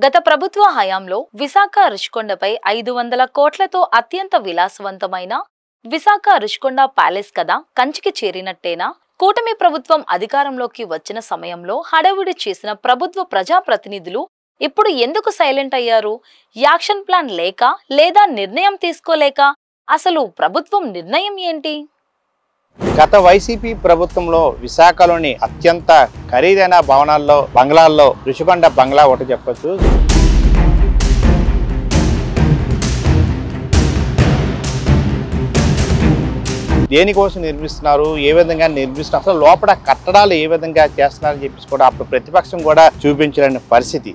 గత ప్రభుత్వ హయాంలో విశాఖ రుషికొండపై 500 కోట్లతో అత్యంత విలాసవంతమైన విశాఖ రుషికొండ ప్యాలెస్ కథ కంచికి చేరినట్టేనా? కూటమి ప్రభుత్వం అధికారంలోకి వచ్చిన సమయంలో హడావుడి చేసిన ప్రభుత్వ ప్రజాప్రతినిధులు ఇప్పుడు ఎందుకు సైలెంట్ అయ్యారు? యాక్షన్ ప్లాన్ లేక లేదా నిర్ణయం తీసుకోలేక? అసలు ప్రభుత్వం నిర్ణయం ఏంటి? గత వైసీపీ ప్రభుత్వంలో విశాఖలోని అత్యంత ఖరీదైన భవనాల్లో బంగ్లాల్లో రుషికొండ బంగ్లా ఒకటి చెప్పొచ్చు. దేనికోసం నిర్మిస్తున్నారు, ఏ విధంగా నిర్మిస్తున్నారు, అసలు లోపల కట్టడాలు ఏ విధంగా చేస్తున్నారని చెప్పేసి కూడా అప్పుడు ప్రతిపక్షం కూడా చూపించలేని పరిస్థితి.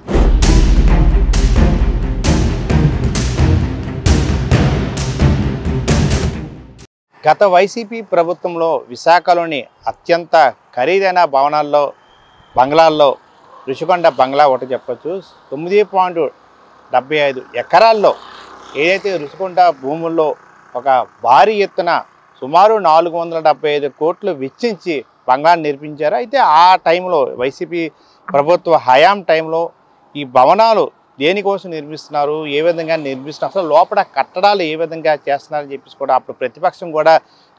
గత వైసీపీ ప్రభుత్వంలో విశాఖలోని అత్యంత ఖరీదైన భవనాల్లో బంగ్లాల్లో రుషికొండ బంగ్లా ఒకటి చెప్పొచ్చు. 9.75 ఎకరాల్లో ఏదైతే రుషికొండ భూముల్లో ఒక భారీ ఎత్తున సుమారు 475 కోట్లు వెచ్చించి బంగ్లాను నిర్మించారు. అయితే ఆ టైంలో వైసీపీ ప్రభుత్వ హయాం టైంలో ఈ భవనాలు దేనికోసం నిర్మిస్తున్నారు, ఏ విధంగా నిర్మిస్తున్నారు, అసలు లోపల కట్టడాలు ఏ విధంగా చేస్తున్నారని చెప్పేసి కూడా అప్పుడు ప్రతిపక్షం కూడా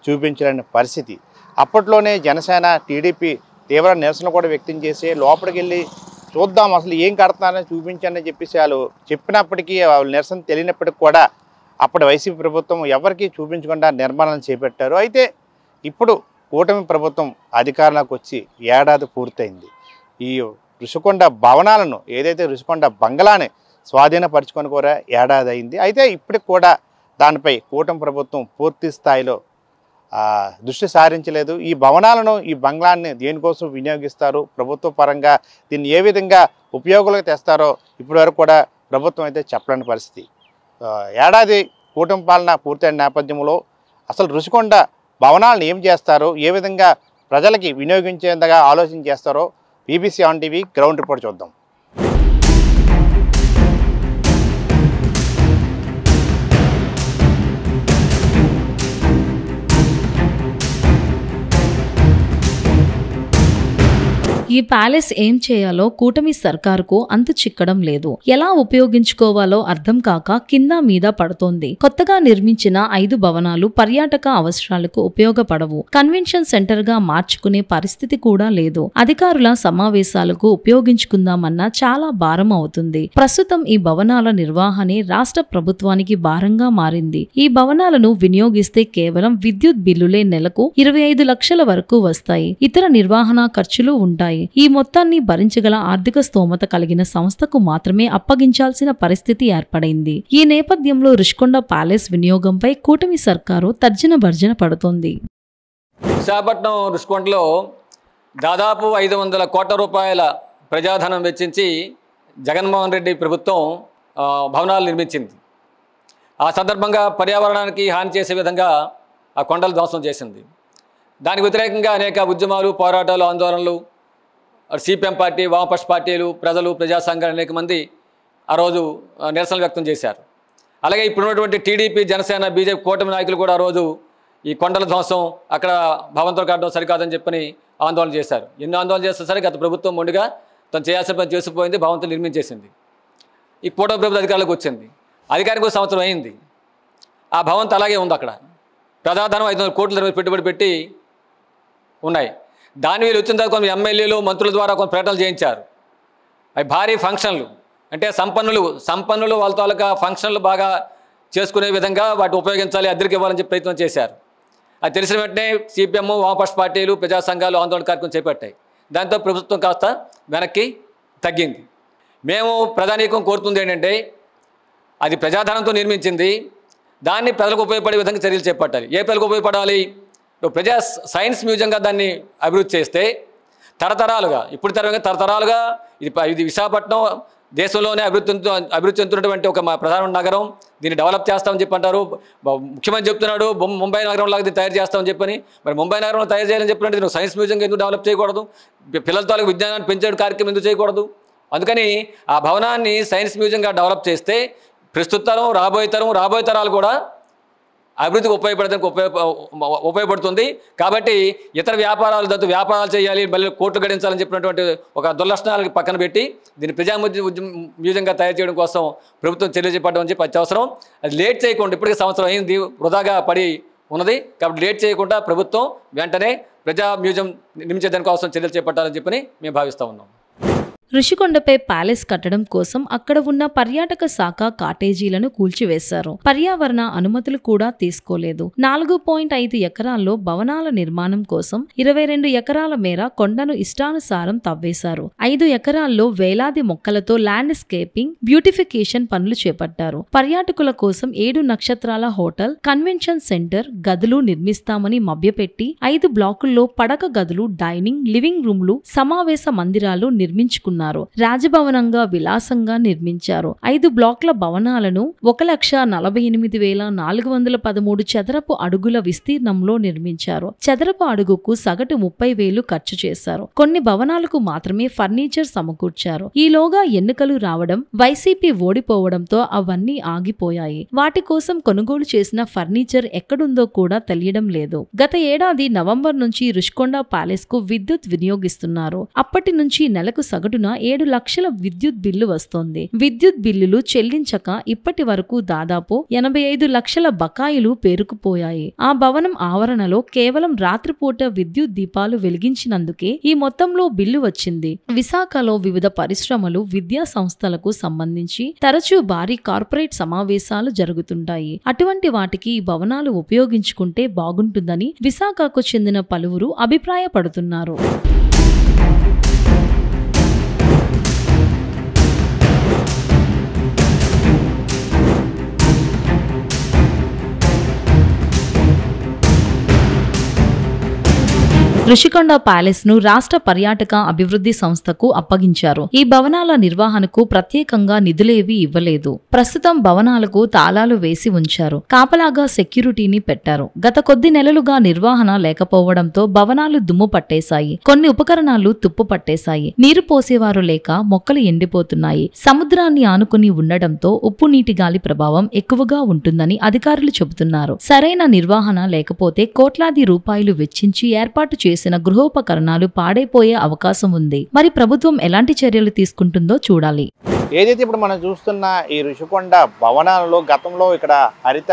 చూపించలేని పరిస్థితి. అప్పట్లోనే జనసేన టీడీపీ తీవ్ర నిరసన కూడా వ్యక్తం చేసి లోపలికి వెళ్ళి చూద్దాం అసలు ఏం కడుతున్నారని చూపించండి అని చెప్పేసి వాళ్ళు చెప్పినప్పటికీ వాళ్ళు నిరసన తెలియనప్పటికీ కూడా అప్పుడు వైసీపీ ప్రభుత్వం ఎవరికీ చూపించకుండా నిర్మాణం చేపట్టారు. అయితే ఇప్పుడు కూటమి ప్రభుత్వం అధికారంలోకి వచ్చి ఏడాది పూర్తయింది. ఈ రుషికొండ భవనాలను ఏదైతే రుషికొండ బంగ్లాని స్వాధీనపరుచుకొని కూడా ఏడాది అయింది. అయితే ఇప్పటికి కూడా దానిపై కూటమి ప్రభుత్వం పూర్తి స్థాయిలో దృష్టి సారించలేదు. ఈ భవనాలను ఈ బంగ్లాన్ని దేనికోసం వినియోగిస్తారు, ప్రభుత్వ పరంగా దీన్ని ఏ విధంగా ఉపయోగాలకు తెస్తారో ఇప్పటివరకు కూడా ప్రభుత్వం అయితే చెప్పలేని పరిస్థితి. ఏడాది కూటమి పాలన పూర్తయిన నేపథ్యంలో అసలు రుషికొండ భవనాలను ఏం చేస్తారో, ఏ విధంగా ప్రజలకి వినియోగించేందుగా ఆలోచన చేస్తారో BBC on TV ground report చూద్దాం. ఈ ప్యాలెస్ ఏం చేయాలో కూటమి సర్కారుకు అంతు చిక్కడం లేదు. ఎలా ఉపయోగించుకోవాలో అర్థం కాక కింద మీద పడుతోంది. కొత్తగా నిర్మించిన 5 భవనాలు పర్యాటక అవసరాలకు ఉపయోగపడవు. కన్వెన్షన్ సెంటర్ గా మార్చుకునే పరిస్థితి కూడా లేదు. అధికారుల సమావేశాలకు ఉపయోగించుకుందామన్నా చాలా భారం అవుతుంది. ప్రస్తుతం ఈ భవనాల నిర్వహణే రాష్ట్ర ప్రభుత్వానికి భారంగా మారింది. ఈ భవనాలను వినియోగిస్తే కేవలం విద్యుత్ బిల్లులే నెలకు 25 లక్షల వరకు వస్తాయి. ఇతర నిర్వహణ ఖర్చులు ఉంటాయి. ఈ మొత్తాన్ని భరించగల ఆర్థిక స్తోమత కలిగిన సంస్థకు మాత్రమే అప్పగించాల్సిన పరిస్థితి ఏర్పడైంది. ఈ నేపథ్యంలో రుషికొండ ప్యాలెస్ వినియోగంపై కూటమి సర్కారు తర్జన భర్జన పడుతోంది. విశాఖపట్నం రుషికొండలో దాదాపు 500 కోట్ల రూపాయల ప్రజాధనం వెచ్చించి జగన్మోహన్ రెడ్డి ప్రభుత్వం భవనాలు నిర్మించింది. ఆ సందర్భంగా పర్యావరణానికి హాని చేసే విధంగా ఆ కొండలు ధ్వంసం చేసింది. దానికి వ్యతిరేకంగా అనేక ఉద్యమాలు, పోరాటాలు, ఆందోళనలు CPM పార్టీ, వామపక్ష పార్టీలు, ప్రజలు, ప్రజా సంఘాలు అనేక మంది ఆ రోజు నిరసన వ్యక్తం చేశారు. అలాగే ఇప్పుడున్నటువంటి టీడీపీ, జనసేన, బీజేపీ కూటమి నాయకులు కూడా ఆ రోజు ఈ కొండల ధ్వంసం, అక్కడ భవంతులు కట్టడం సరికాదని చెప్పని ఆందోళన చేశారు. ఎన్నో ఆందోళన చేస్తే సరే గత ప్రభుత్వం మొండిగా తను చేయాల్సిన పని చేసిపోయింది, భవంతులు నిర్మించేసింది. ఈ కూటమి ప్రభుత్వ అధికారులకు వచ్చింది. అధికారికి 1 సంవత్సరం అయింది. ఆ భవంతు అలాగే ఉంది. అక్కడ ప్రజాధనం 500 కోట్ల పెట్టుబడి పెట్టి ఉన్నాయి. దాని వీళ్ళు వచ్చిన తర్వాత కొన్ని ఎమ్మెల్యేలు, మంత్రుల ద్వారా కొన్ని ప్రకటనలు చేయించారు. అవి భారీ ఫంక్షన్లు, అంటే సంపన్నులు వాళ్ళ తాలూకా ఫంక్షన్లు బాగా చేసుకునే విధంగా వాటిని ఉపయోగించాలి, అద్దెకి ఇవ్వాలని చెప్పి ప్రయత్నం చేశారు. అది తెలిసిన వెంటనే CPM, వామపక్ష పార్టీలు, ప్రజా సంఘాలు ఆందోళన కార్యక్రమం చేపట్టాయి. దాంతో ప్రభుత్వం కాస్త వెనక్కి తగ్గింది. మేము ప్రధానికం కోరుతుంది ఏంటంటే అది ప్రజాధనంతో నిర్మించింది, దాన్ని ప్రజలకు ఉపయోగపడే విధంగా చర్యలు చేపట్టాలి. ఏ ప్రజలకు ఉపయోగపడాలి? ప్రజా సైన్స్ మ్యూజియంగా దాన్ని అభివృద్ధి చేస్తే తరతరాలుగా తరతరాలుగా ఇది విశాఖపట్నం దేశంలోనే అభివృద్ధి చెందుతున్నటువంటి ఒక ప్రధాన నగరం. దీన్ని డెవలప్ చేస్తామని చెప్పి అంటారు. ముఖ్యమంత్రి చెప్తున్నాడు ముంబై నగరం లాగా దీన్ని తయారు చేస్తామని చెప్పని. మరి ముంబై నగరంలో తయారు చేయాలని చెప్పినట్టు దీన్ని సైన్స్ మ్యూజియంగా ఎందుకు డెవలప్ చేయకూడదు? పిల్లలతో విజ్ఞానాన్ని పెంచే కార్యక్రమం ఎందుకు చేయకూడదు? అందుకని ఆ భవనాన్ని సైన్స్ మ్యూజియంగా డెవలప్ చేస్తే ప్రస్తుత తరం, రాబోయే తరాలు కూడా అభివృద్ధికి ఉపయోగపడుతుంది. కాబట్టి ఇతర వ్యాపారాలు చేయాలి, మళ్ళీ కోట్లు గడించాలని చెప్పినటువంటి ఒక దుర్లక్షణాలకు పక్కన పెట్టి దీన్ని మ్యూజియంగా తయారు చేయడం కోసం ప్రభుత్వం చర్యలు చేపట్టడం అని చెప్పి అత్యవసరం. అది లేట్ చేయకుండా, ఇప్పటికే సంవత్సరం అయింది, వృధాగా పడి ఉన్నది. కాబట్టి లేట్ చేయకుండా ప్రభుత్వం వెంటనే ప్రజా మ్యూజియం నిర్మించేదాని కోసం చర్యలు చేపట్టాలని చెప్పని మేము భావిస్తూ ఉన్నాం. ఋషికొండపై ప్యాలెస్ కట్టడం కోసం అక్కడ ఉన్న పర్యాటక శాఖ కాటేజీలను కూల్చివేశారు. పర్యావరణ అనుమతులు కూడా తీసుకోలేదు. 4.5 ఎకరాల్లో భవనాల నిర్మాణం కోసం 22 ఎకరాల మేర కొండను ఇష్టానుసారం తవ్వేశారు. 5 ఎకరాల్లో వేలాది మొక్కలతో ల్యాండ్స్కేపింగ్, బ్యూటిఫికేషన్ పనులు చేపట్టారు. పర్యాటకుల కోసం 7 నక్షత్రాల హోటల్, కన్వెన్షన్ సెంటర్, గదులు నిర్మిస్తామని మభ్యపెట్టి 5 బ్లాకుల్లో పడక గదులు, డైనింగ్, లివింగ్ రూమ్లు, సమావేశ మందిరాలు నిర్మించుకున్నారు. రాజభవనంగా విలాసంగా నిర్మించారు. 5 బ్లాక్ల భవనాలను 1,48,413 చదరపు అడుగుల విస్తీర్ణంలో నిర్మించారు. చదరపు అడుగుకు సగటు 30,000 ఖర్చు చేశారు. కొన్ని భవనాలకు మాత్రమే ఫర్నిచర్ సమకూర్చారు. ఈలోగా ఎన్నికలు రావడం, వైసీపీ ఓడిపోవడంతో అవన్నీ ఆగిపోయాయి. వాటి కోసం కొనుగోలు చేసిన ఫర్నిచర్ ఎక్కడుందో కూడా తెలియడం లేదు. గత ఏడాది నవంబర్ నుంచి రుషికొండ ప్యాలెస్ కు విద్యుత్ వినియోగిస్తున్నారు. అప్పటి నుంచి నెలకు సగటున 7 లక్షల విద్యుత్ బిల్లు వస్తోంది. విద్యుత్ బిల్లులు చెల్లించక ఇప్పటి వరకు దాదాపు 85 లక్షల బకాయిలు పేరుకుపోయాయి. ఆ భవనం ఆవరణలో కేవలం రాత్రిపూట విద్యుత్ దీపాలు వెలిగించినందుకే ఈ మొత్తంలో బిల్లు వచ్చింది. విశాఖలో వివిధ పరిశ్రమలు, విద్యా సంస్థలకు సంబంధించి తరచూ భారీ కార్పొరేట్ సమావేశాలు జరుగుతుంటాయి. అటువంటి వాటికి ఈ భవనాలు ఉపయోగించుకుంటే బాగుంటుందని విశాఖకు చెందిన పలువురు అభిప్రాయపడుతున్నారు. ఋషికొండ ప్యాలెస్ ను రాష్ట్ర పర్యాటక అభివృద్ధి సంస్థకు అప్పగించారు. ఈ భవనాల నిర్వహణకు ప్రత్యేకంగా నిధులేవీ ఇవ్వలేదు. ప్రస్తుతం భవనాలకు తాళాలు వేసి ఉంచారు. కాపలాగా సెక్యూరిటీని పెట్టారు. గత కొద్ది నెలలుగా నిర్వహణ లేకపోవడంతో భవనాలు దుమ్ము పట్టేశాయి. కొన్ని ఉపకరణాలు తుప్పు పట్టేశాయి. నీరు పోసేవారు లేక మొక్కలు ఎండిపోతున్నాయి. సముద్రాన్ని ఆనుకుని ఉండడంతో ఉప్పు నీటి గాలి ప్రభావం ఎక్కువగా ఉంటుందని అధికారులు చెబుతున్నారు. సరైన నిర్వహణ లేకపోతే కోట్లాది రూపాయలు వెచ్చించి ఏర్పాటు చేసిన గృహోపకరణాలు పాడైపోయే అవకాశం ఉంది. మరి ప్రభుత్వం ఎలాంటి చర్యలు తీసుకుంటుందో చూడాలి. ఏదైతే ఇప్పుడు మనం చూస్తున్న ఈ ఋషికొండ భవనాలలో గతంలో ఇక్కడ హరిత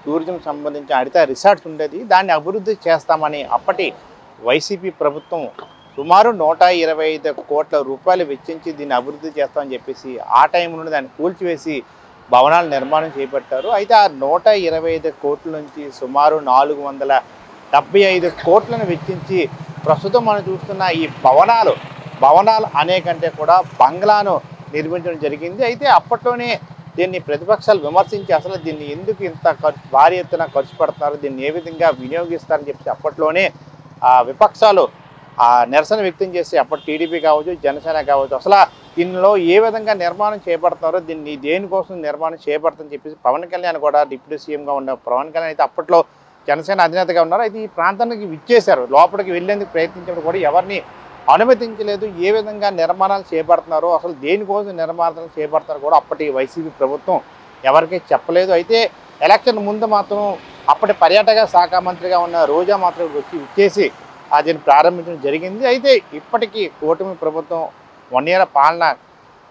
టూరిజం సంబంధించిన హరిత రిసార్ట్స్ ఉండేది. దాన్ని అభివృద్ధి చేస్తామని అప్పటి వైసీపీ ప్రభుత్వం సుమారు 125 కోట్ల రూపాయలు వెచ్చించి దీన్ని అభివృద్ధి చేస్తామని చెప్పేసి ఆ టైం నుండి దాన్ని కూల్చివేసి భవనాల నిర్మాణం చేపట్టారు. అయితే ఆ 125 కోట్ల నుంచి సుమారు 475 కోట్లను వెచ్చించి ప్రస్తుతం మనం చూస్తున్న ఈ భవనాలు అనేకంటే కూడా బంగ్లాను నిర్మించడం జరిగింది. అయితే అప్పట్లోనే దీన్ని ప్రతిపక్షాలు విమర్శించి అసలు దీన్ని ఎందుకు ఇంత భారీ ఎత్తున ఖర్చు పెడతారు, దీన్ని ఏ విధంగా వినియోగిస్తారని చెప్పి అప్పట్లోనే విపక్షాలు నిరసన వ్యక్తం చేసి అప్పటి టీడీపీ కావచ్చు, జనసేన కావచ్చు, అసలు దీనిలో ఏ విధంగా నిర్మాణం చేపడతారో, దీన్ని దేనికోసం నిర్మాణం చేపడతారని చెప్పేసి పవన్ కళ్యాణ్ కూడా డిప్యూటీ సీఎంగా ఉన్న పవన్ కళ్యాణ్ అయితే అప్పట్లో జనసేన అధినేతగా ఉన్నారు. అయితే ఈ ప్రాంతానికి విచ్చేశారు. లోపలికి వెళ్లేందుకు ప్రయత్నించినప్పుడు కూడా ఎవరిని అనుమతించలేదు. ఏ విధంగా నిర్మాణాలు చేపడుతున్నారో, అసలు దేనికోసం నిర్మాణాలు చేపడతారో కూడా అప్పటి వైసీపీ ప్రభుత్వం ఎవరికీ చెప్పలేదు. అయితే ఎలక్షన్ ముందు మాత్రం అప్పటి పర్యాటక శాఖ మంత్రిగా ఉన్న రోజా మాత్రం విచ్చేసి దీన్ని ప్రారంభించడం జరిగింది. అయితే ఇప్పటికీ కూటమి ప్రభుత్వం 1 year పాలన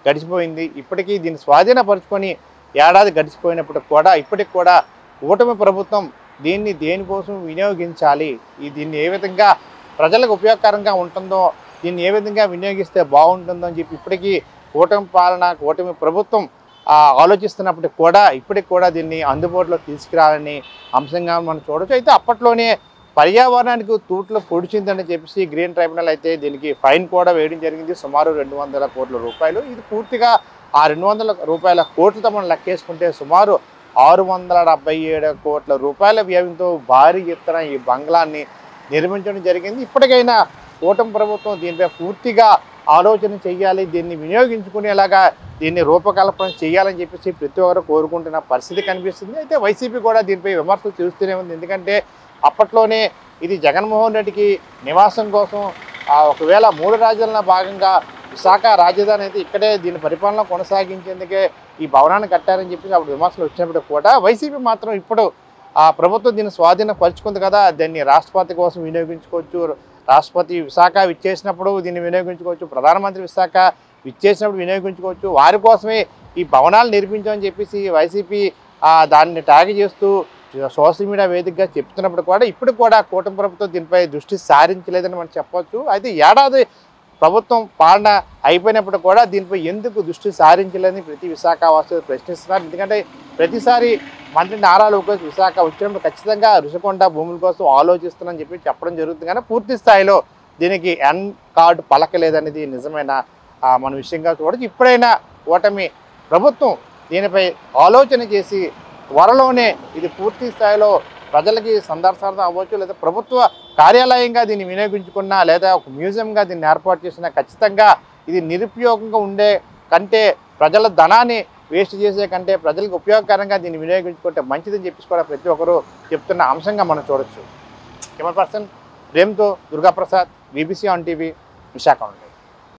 గడిచిపోయింది. ఇప్పటికీ దీన్ని స్వాధీనపరుచుకొని ఏడాది గడిచిపోయినప్పటికి కూడా ఇప్పటికి కూడా కూటమి ప్రభుత్వం దీన్ని దేనికోసం వినియోగించాలి, దీన్ని ఏ విధంగా ప్రజలకు ఉపయోగకరంగా ఉంటుందో, దీన్ని ఏ విధంగా వినియోగిస్తే బాగుంటుందో అని చెప్పి ఇప్పటికీ కూటమి ప్రభుత్వం ఆలోచిస్తున్నప్పటికి కూడా ఇప్పటికి కూడా దీన్ని అందుబాటులో తీసుకురావాలని అంశంగా మనం చూడవచ్చు. అయితే అప్పట్లోనే పర్యావరణానికి తూట్లు పొడిచిందని చెప్పేసి గ్రీన్ ట్రైబ్యునల్ అయితే దీనికి ఫైన్ కూడా వేయడం జరిగింది. సుమారు 200 కోట్ల రూపాయలు. ఇది పూర్తిగా ఆ 200 రూపాయల కోట్లతో మనం లెక్కేసుకుంటే సుమారు 677 కోట్ల రూపాయల వ్యయంతో భారీ ఎత్తున ఈ బంగ్లాన్ని నిర్మించడం జరిగింది. ఇప్పటికైనా కూటమి ప్రభుత్వం దీనిపై పూర్తిగా ఆలోచన చేయాలి, దీన్ని వినియోగించుకునేలాగా దీన్ని రూపకల్పన చేయాలని చెప్పేసి ప్రతి ఒక్కరు కోరుకుంటున్న పరిస్థితి కనిపిస్తుంది. అయితే వైసీపీ కూడా దీనిపై విమర్శలు చూస్తూనే ఉంది. ఎందుకంటే అప్పట్లోనే ఇది జగన్మోహన్ రెడ్డికి నివాసం కోసం ఒకవేళ 3 రాజ్యాల భాగంగా విశాఖ రాజధాని అయితే ఇక్కడే దీని పరిపాలన కొనసాగించేందుకే ఈ భవనాన్ని కట్టారని చెప్పేసి అప్పుడు విమర్శలు వచ్చినప్పుడు కూడా వైసీపీ మాత్రం ఇప్పుడు ఆ ప్రభుత్వం దీన్ని స్వాధీనపరుచుకుంది కదా, దాన్ని రాష్ట్రపతి కోసం వినియోగించుకోవచ్చు, రాష్ట్రపతి విశాఖ విచ్చేసినప్పుడు దీన్ని వినియోగించుకోవచ్చు, ప్రధానమంత్రి విశాఖ విచ్చేసినప్పుడు వినియోగించుకోవచ్చు, వారి కోసమే ఈ భవనాలు నిర్మించామని చెప్పేసి వైసీపీ దాన్ని ట్యాగ్ చేస్తూ సోషల్ మీడియా వేదికగా చెప్తున్నప్పుడు కూడా ఇప్పుడు కూడా కూటమి ప్రభుత్వం దీనిపై దృష్టి సారించలేదని మనం చెప్పవచ్చు. అయితే ఏడాది ప్రభుత్వం పాలన అయిపోయినప్పుడు కూడా దీనిపై ఎందుకు దృష్టి సారించలేదని ప్రతి విశాఖ వాసులు ప్రశ్నిస్తున్నారు. ఎందుకంటే ప్రతిసారి మంత్రి నారా లోకేష్ విశాఖ వచ్చినప్పుడు ఖచ్చితంగా రుషికొండ భూముల కోసం ఆలోచిస్తున్నారని చెప్పడం జరుగుతుంది. కానీ పూర్తి స్థాయిలో దీనికి ఎన్ కార్డు పలకలేదనేది నిజమైన మన విషయంగా చూడవచ్చు. ఇప్పుడైనా కూటమి ప్రభుత్వం దీనిపై ఆలోచన చేసి త్వరలోనే ఇది పూర్తి స్థాయిలో ప్రజలకి సందర్శనం అవ్వచ్చు, లేదా ప్రభుత్వ కార్యాలయంగా దీన్ని వినియోగించుకున్నా, లేదా ఒక మ్యూజియంగా దీన్ని ఏర్పాటు చేసినా ఖచ్చితంగా ఇది నిరుపయోగంగా ఉండే కంటే, ప్రజల ధనాన్ని వేస్ట్ చేసే కంటే ప్రజలకు ఉపయోగకరంగా దీన్ని వినియోగించుకుంటే మంచిదని చెప్పేసి కూడా ప్రతి ఒక్కరూ చెప్తున్న అంశంగా మనం చూడొచ్చు. కెమెరా పర్సన్ ప్రేమ్తో Durga Prasad, BBC on TV, Visakha.